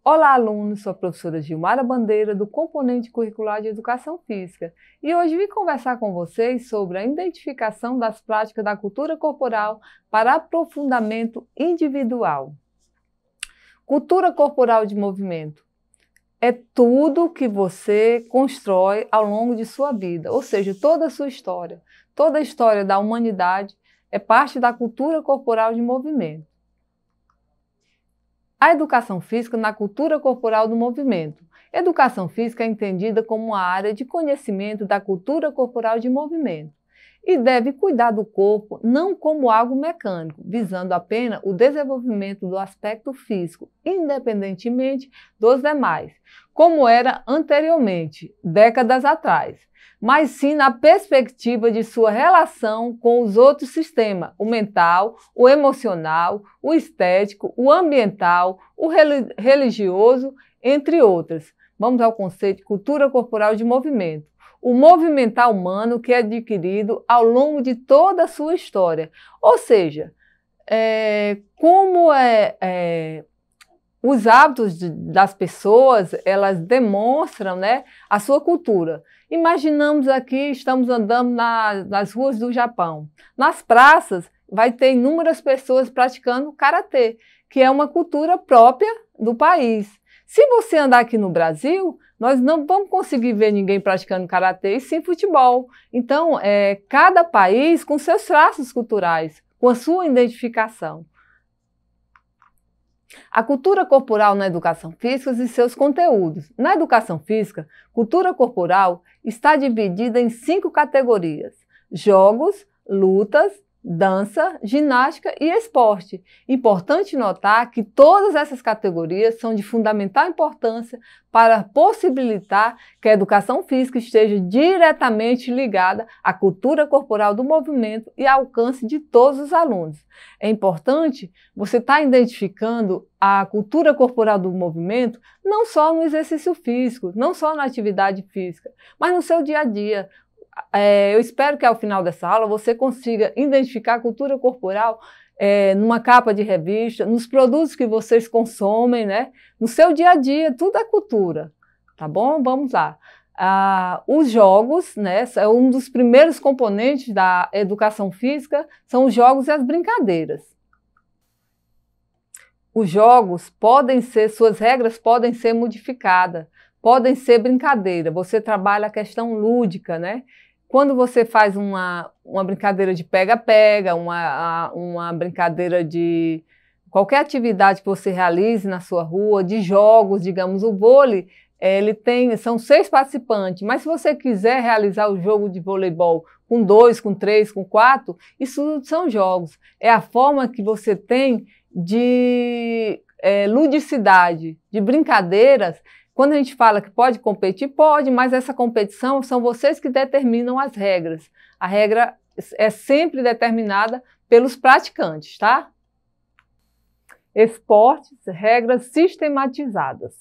Olá, alunos! Sou a professora Gilmara Bandeira, do componente curricular de Educação Física, e hoje vim conversar com vocês sobre a identificação das práticas da cultura corporal para aprofundamento individual. Cultura corporal de movimento é tudo que você constrói ao longo de sua vida, ou seja, toda a sua história. Toda a história da humanidade é parte da cultura corporal de movimento. A educação física na cultura corporal do movimento. Educação física é entendida como uma área de conhecimento da cultura corporal de movimento e deve cuidar do corpo não como algo mecânico, visando apenas o desenvolvimento do aspecto físico, independentemente dos demais, como era anteriormente, décadas atrás, mas sim na perspectiva de sua relação com os outros sistemas, o mental, o emocional, o estético, o ambiental, o religioso, entre outras. Vamos ao conceito de cultura corporal de movimento. O movimentar humano que é adquirido ao longo de toda a sua história. Ou seja, os hábitos das pessoas, elas demonstram, né, a sua cultura. Imaginamos aqui, estamos andando nas ruas do Japão. Nas praças, vai ter inúmeras pessoas praticando karatê, que é uma cultura própria do país. Se você andar aqui no Brasil, nós não vamos conseguir ver ninguém praticando karatê e sim futebol. Então, cada país com seus traços culturais, com a sua identificação. A cultura corporal na educação física e seus conteúdos. Na educação física, cultura corporal está dividida em 5 categorias: jogos, lutas, dança, ginástica e esporte. Importante notar que todas essas categorias são de fundamental importância para possibilitar que a educação física esteja diretamente ligada à cultura corporal do movimento e ao alcance de todos os alunos. É importante você estar identificando a cultura corporal do movimento não só no exercício físico, não só na atividade física, mas no seu dia a dia. Eu espero que ao final dessa aula você consiga identificar a cultura corporal numa capa de revista, nos produtos que vocês consomem, né? No seu dia a dia, tudo é cultura, tá bom? Vamos lá. Os jogos, né, é um dos primeiros componentes da educação física, são os jogos e as brincadeiras. Os jogos suas regras podem ser modificadas, podem ser brincadeira, você trabalha a questão lúdica, né? Quando você faz uma brincadeira de pega-pega, uma brincadeira de qualquer atividade que você realize na sua rua, de jogos, digamos, o vôlei, são 6 participantes, mas se você quiser realizar o jogo de voleibol com 2, com 3, com 4, isso são jogos. É a forma que você tem de ludicidade, de brincadeiras. Quando a gente fala que pode competir, pode, mas essa competição são vocês que determinam as regras. A regra é sempre determinada pelos praticantes, tá? Esportes, regras sistematizadas.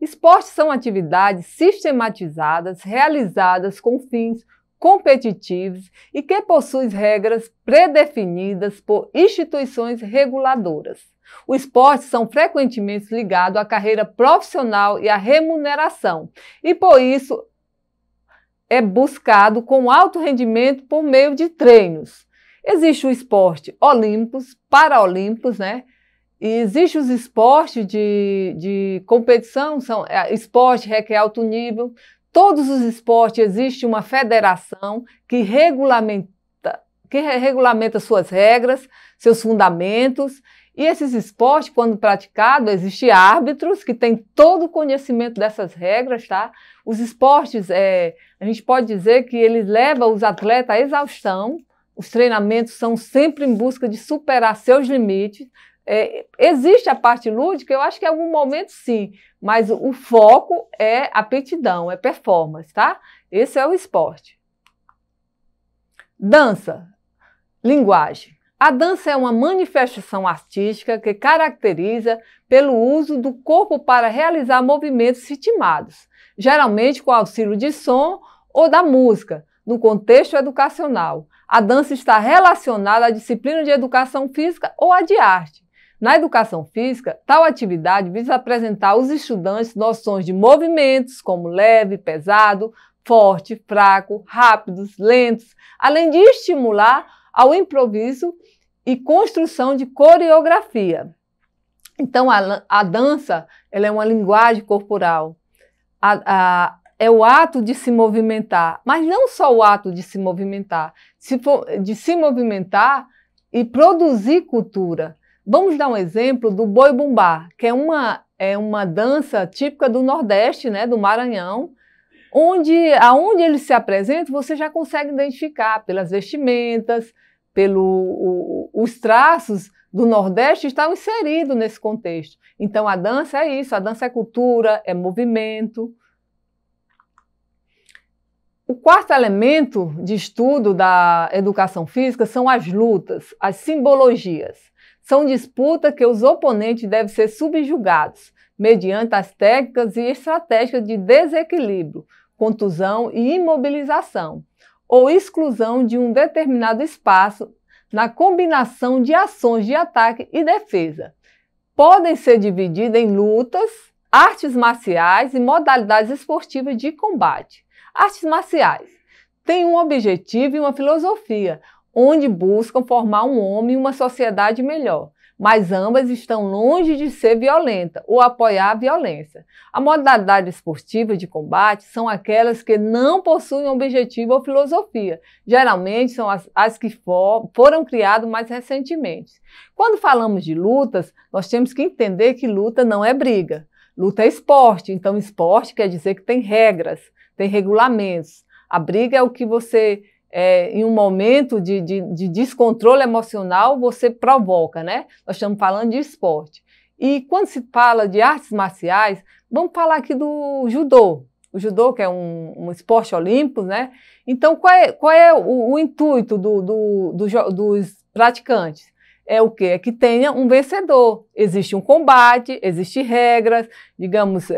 Esportes são atividades sistematizadas, realizadas com fins competitivos e que possuem regras predefinidas por instituições reguladoras. Os esportes são frequentemente ligados à carreira profissional e à remuneração, e por isso é buscado com alto rendimento por meio de treinos. Existe o esporte olímpicos, paraolímpicos, né? E existe os esportes de competição, esporte requer alto nível. Todos os esportes existe uma federação que regulamenta suas regras, seus fundamentos. E esses esportes, quando praticados, existem árbitros que têm todo o conhecimento dessas regras, tá? Os esportes, a gente pode dizer que eles levam os atletas à exaustão, os treinamentos são sempre em busca de superar seus limites. Existe a parte lúdica, eu acho que em algum momento sim, mas o foco é aptidão, é performance, tá? Esse é o esporte. Dança, linguagem. A dança é uma manifestação artística que caracteriza pelo uso do corpo para realizar movimentos ritmados, geralmente com auxílio de som ou da música, no contexto educacional. A dança está relacionada à disciplina de educação física ou à de arte. Na educação física, tal atividade visa apresentar aos estudantes noções de movimentos, como leve, pesado, forte, fraco, rápidos, lentos, além de estimular ao improviso e construção de coreografia. Então, a dança ela é uma linguagem corporal, é o ato de se movimentar, mas não só o ato de se movimentar, de se movimentar e produzir cultura. Vamos dar um exemplo do boi-bumbá, que é uma dança típica do Nordeste, né, do Maranhão, aonde ele se apresenta, você já consegue identificar pelas vestimentas, os traços do Nordeste estão inseridos nesse contexto. Então, a dança é isso, a dança é cultura, é movimento. O quarto elemento de estudo da educação física são as lutas, as simbologias. São disputas que os oponentes devem ser subjugados, mediante as técnicas e estratégias de desequilíbrio, contusão e imobilização, ou exclusão de um determinado espaço na combinação de ações de ataque e defesa. Podem ser divididas em lutas, artes marciais e modalidades esportivas de combate. Artes marciais têm um objetivo e uma filosofia, onde buscam formar um homem e uma sociedade melhor, mas ambas estão longe de ser violenta ou apoiar a violência. A modalidade esportiva de combate são aquelas que não possuem objetivo ou filosofia. Geralmente são as que foram criadas mais recentemente. Quando falamos de lutas, nós temos que entender que luta não é briga. Luta é esporte, então esporte quer dizer que tem regras, tem regulamentos. A briga é o que você... em um momento de descontrole emocional, você provoca, né? Nós estamos falando de esporte. E quando se fala de artes marciais, vamos falar aqui do judô. O judô, que é um esporte olímpico, né? Então, qual é o intuito dos praticantes? É o quê? É que tenha um vencedor. Existe um combate, existem regras. Digamos,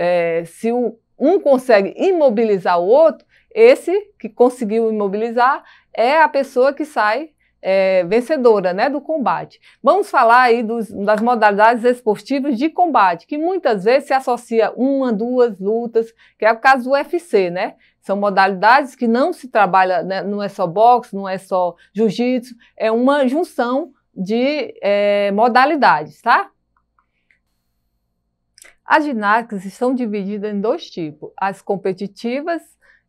se um consegue imobilizar o outro, esse que conseguiu imobilizar é a pessoa que sai vencedora, né, do combate. Vamos falar aí das modalidades esportivas de combate, que muitas vezes se associa uma, duas lutas, que é o caso do UFC, né? São modalidades que não se trabalha, né, não é só boxe, não é só jiu-jitsu, é uma junção de modalidades, tá? As ginásticas estão divididas em dois tipos, as competitivas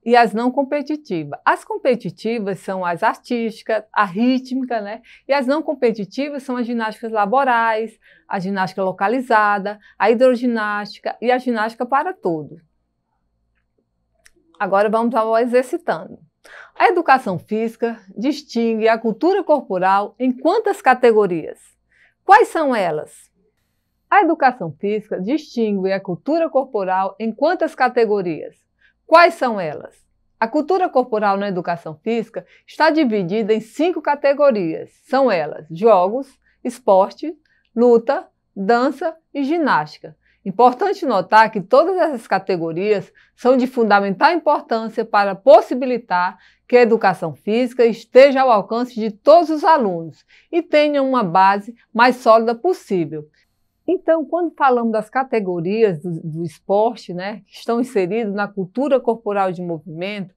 e as não competitivas. As competitivas são as artísticas, a rítmica, né? E as não competitivas são as ginásticas laborais, a ginástica localizada, a hidroginástica e a ginástica para todo. Agora vamos ao exercitando. A educação física distingue a cultura corporal em quantas categorias? Quais são elas? A educação física distingue a cultura corporal em quantas categorias? Quais são elas? A cultura corporal na educação física está dividida em 5 categorias. São elas: jogos, esporte, luta, dança e ginástica. Importante notar que todas essas categorias são de fundamental importância para possibilitar que a educação física esteja ao alcance de todos os alunos e tenha uma base mais sólida possível. Então, quando falamos das categorias do esporte, né, que estão inseridas na cultura corporal de movimento,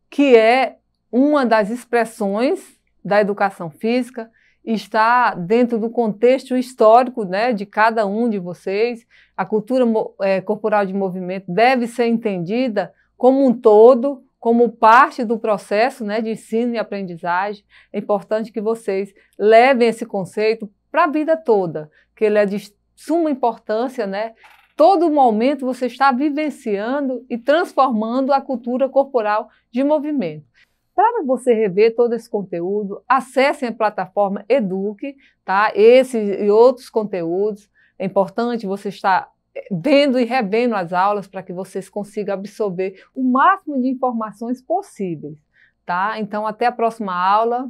que é uma das expressões da educação física, está dentro do contexto histórico, né, de cada um de vocês. A cultura corporal de movimento deve ser entendida como um todo, como parte do processo, né, de ensino e aprendizagem. É importante que vocês levem esse conceito para a vida toda, que ele é de suma importância, né? Todo momento você está vivenciando e transformando a cultura corporal de movimento. Para você rever todo esse conteúdo, acessem a plataforma Eduque, tá? Esse e outros conteúdos. É importante você estar vendo e revendo as aulas para que vocês consigam absorver o máximo de informações possíveis, tá? Então, até a próxima aula.